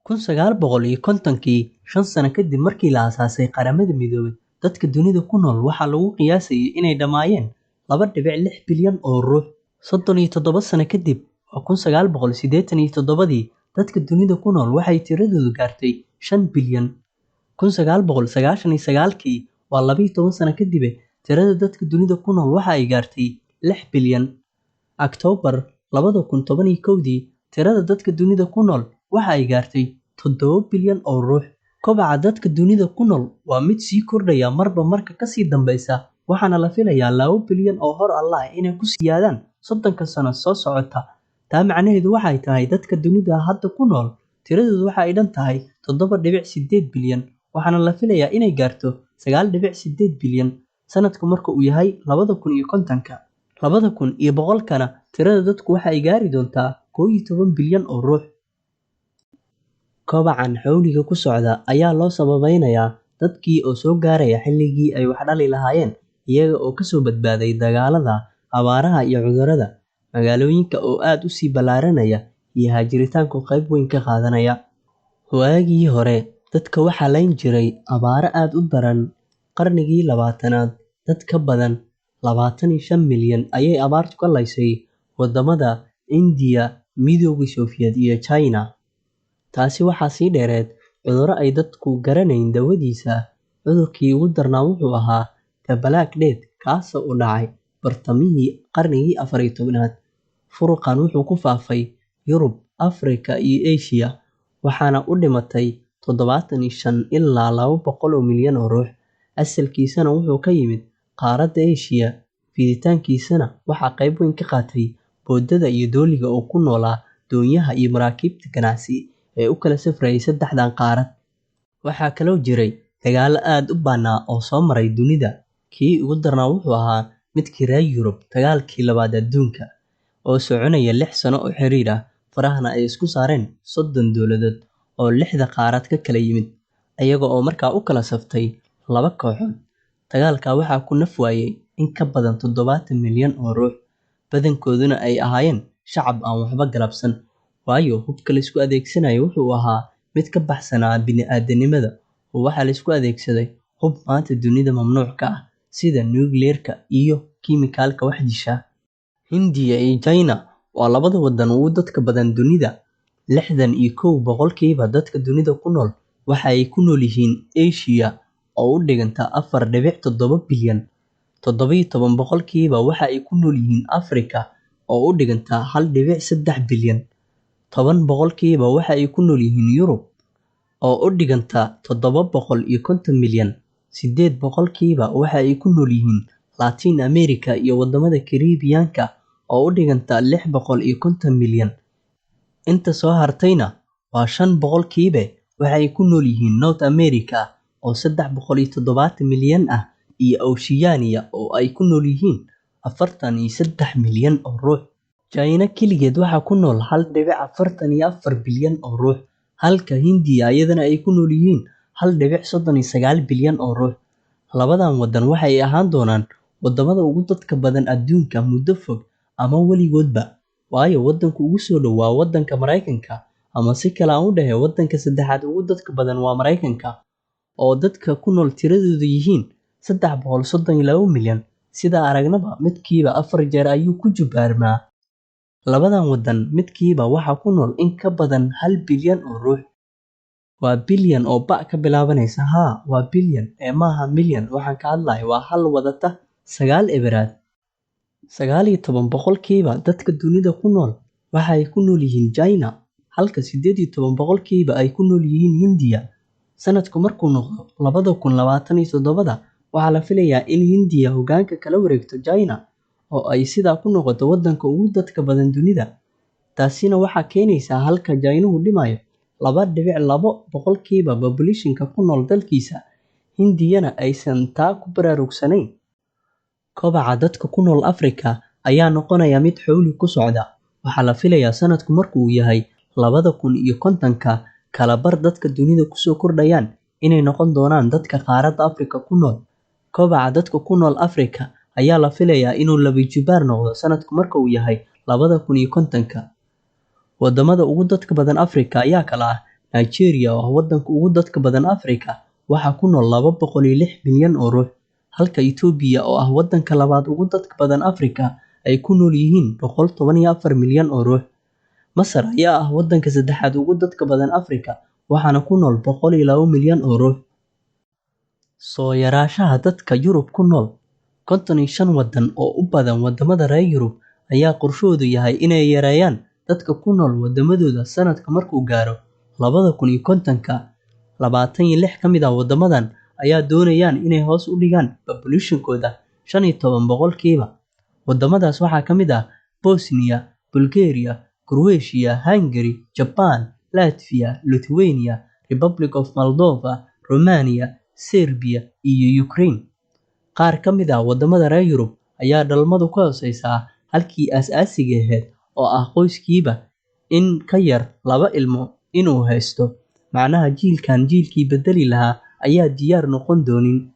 1950kii, 5 sano kadib markii la aasaasay Qaramada Midoobay, dadka dunida ku nool waxaa lagu qiyaasayay inay dhammaayeen 2.6 bilyan oo ruux. 37 sano kadib, 1987dii, dadka dunida ku nool waxay tiradoodu gaartay 5 bilyan. 1999kii, waa 12 sano kadib, tirada dadka dunida ku nool waxa ay gaartay 6 bilyan. Oktoobar 2011dii, tirada dadka dunida ku nool waxa ay gaartay 7 bilyan oo ruux. Kobaca dadka dunida ku nool waa mid sii kordhaya marba marka ka sii dambeysa, waxaana la filayaa 2 bilyan oo hor Allah inay ku siyaadaan 30 sano soo socota. Taa macnaheedu waxay tahay dadka dunida hadda ku nool tiradoodu waxa ay dhan tahay 7.8 bilyan, waxaana la filayaa inay gaarto 9.8 bilyan sanadka marka uu yahay 2050. 2100kana, tirada dadku waxa ay gaari doontaa 11 bilyan oo ruux. Kobacan xawliga ku socda ayaa loo sababeynayaa dadkii oo soo gaaraya xilligii ay wax dhali lahaayeen, iyaga oo kasoo badbaaday dagaalada, abaaraha iyo cudurrada. Magaalooyinka oo aad u sii ballaaranaya iyo hajiritaanku qayb weyn ka qaadanaya. Waagii hore, dadka waxaa layn jiray abaaro aad u daran. Qarnigii 20aad, dad ka badan 25 milyan ayay abaartu ka laysay wadamada India, Midowga Soviet iyo China. Taasi waxaa sii dheereed cudurro ay dadku garanayn dawadiisa. Cudurkii ugu darnaa wuxuu ahaa The Black Death, kaasoo u dhacay bartamihii qarnigii 14aad. Furuqan wuxuu ku faafay Yurub, Afrika iyo Aasiya, waxaana u dhimatay 75 ilaa 200 milyan oo ruux. Asalkiisana wuxuu ka yimid qaaradda Aasiya, fiditaankiisana waxaa qayb weyn ka qaatay boodada iyo dooliga oo ku noolaa doonyaha iyo maraakiibta ganacsi ee u kala safrayay saddexdan qaarad. Waxaa kaloo jiray dagaallo aad u bannaa oo soo maray dunida. Kii ugu darnaa wuxuu ahaa midkii reer Yurub, dagaalkii labaad adduunka, oo soconaya 6 sano oo xiriir ah, farahana ay isku saareen 30 dowladood oo 6 qaarad ka kala yimid, iyaga oo markaa u kala saftay 2 kooxood. Dagaalka waxaa ku naf waayay in ka badan 70 milyan oo ruux, badankooduna ay ahaayeen shacab aan waxba galabsan. Waayo hubka la isku adeegsanayo wuxuu ahaa mid ka baxsanaa bini'aadanimada, oo waxaa la isku adeegsaday hub maanta dunida mamnuuc ka ah, sida nuclear-ka iyo kiimikaalka wax disha. Hindiya iyo China waa labada wadan ugu dadka badan dunida. 61% dadka dunida ku nool waxa ay ku nool yihiin Aasiya, oo u dhiganta 4.7 bilyan. 17% waxa ay ku nool yihiin Afrika, oo u dhiganta 1.3 bilyan. 10% waxa ay ku nool yihiin Yurub, oo u dhiganta 750 milyan. 8% waxa ay ku nool yihiin Latin America iyo wadamada Caribbean-ka, oo u dhiganta 650 milyan. Inta soo hartayna waa 5% waxa ay ku nool yihiin North America, oo 370 milyan ah, iyo Oceania oo ay ku nool yihiin 43 milyan oo ruux. China keligeed waxaa ku nool 1.44 bilyan oo ruux, halka Hindiya iyadana ay ku nool yihiin 1.39 bilyan oo ruux. Labadan wadan waxay ahaan doonaan wadamada ugu dadka badan adduunka muddo fog ama weligoodba, waayo wadanka ugu soo dhow waa wadanka Mareykanka, ama si kale aan u dhahay wadanka saddexaad ugu dadka badan waa Mareykanka, oo dadka ku nool tiradoodu yihiin 332 milyan. Sida aragnaba, midkiiba 4 jeer ayuu ku jubaarmaa. Labadan wadan midkiiba waxaa ku nool in ka badan 1 bilyan oo ruux. Waa bilyan oo ba ka bilaabanaysa. Waa bilyan maaha milyan. Waxaan ka hadlayo waa hal wadata 9 eberaad. 19% dadka dunida ku nool waxa ay ku nool yihiin China, halka 18% ay ku nool yihiin Hindiya. Sanadku markuu noqdo 2027, waxaa la filayaa in Hindiya hoggaanka kala wareegto China, oo ay sidaa ku noqoto wadanka ugu dadka badan dunida. Taasina waxaa keenaysa halka China-hu dhimayo 2.2% population-ka ku nool dalkiisa, Hindiyana aysan taa ku baraarugsanayn. Kobaca dadka ku nool Afrika ayaa noqonaya mid xawli ku socda. Waxaa la filayaa sanadku markuu yahay 2050, kala bar dadka dunida kusoo kordhayaan inay noqon doonaan dadka qaaradda Afrika ku nool. Kobaca dadka ku nool Afrika ayaa la filayaa inuu 2 jibaar noqdo sanadku marka uu yahay 2050. Wadamada ugu dadka badan Afrika ayaa kala ah Nigeria oo ah waddanka ugu dadka badan Afrika waxaa ku nool 206 milyan oo ruux, halka Itoobiya oo ah waddanka labaad ugu dadka badan Afrika ay ku nool yihiin 114 milyan oo ruux. Masar ayaa ah waddanka saddexaad ugu dadka badan Afrika waxaana ku nool 102 milyan oo ruux. Soo yaraanshaha dadka Yurub ku nool 55 waddan oo u badan wadamada reer Yurub ayaa qorshahoodu yahay inay yareeyaan dadka ku nool wadamadooda sanadka markuu gaaro 2050. 26 ka mid ah wadamadan ayaa doonayaan inay hoos u dhigaan population-kooda 15 boqolkiiba. Wadamadaas waxaa ka mid ah Bosnia, Bulgaria, Croatia, Hungary, Japan, Latvia, Lithuania, Republic of Moldova, Romania, Serbia iyo Ukraine. Qaar ka mid ah wadamada reer Yurub ayaa dhalmadu ka hooseysaa halkii aasaasiga ahayd oo ah qoyskiiba in ka yar 2 ilmo inuu haysto. Macnaha jiilkii bedeli lahaa ayaa diyaar noqon doonin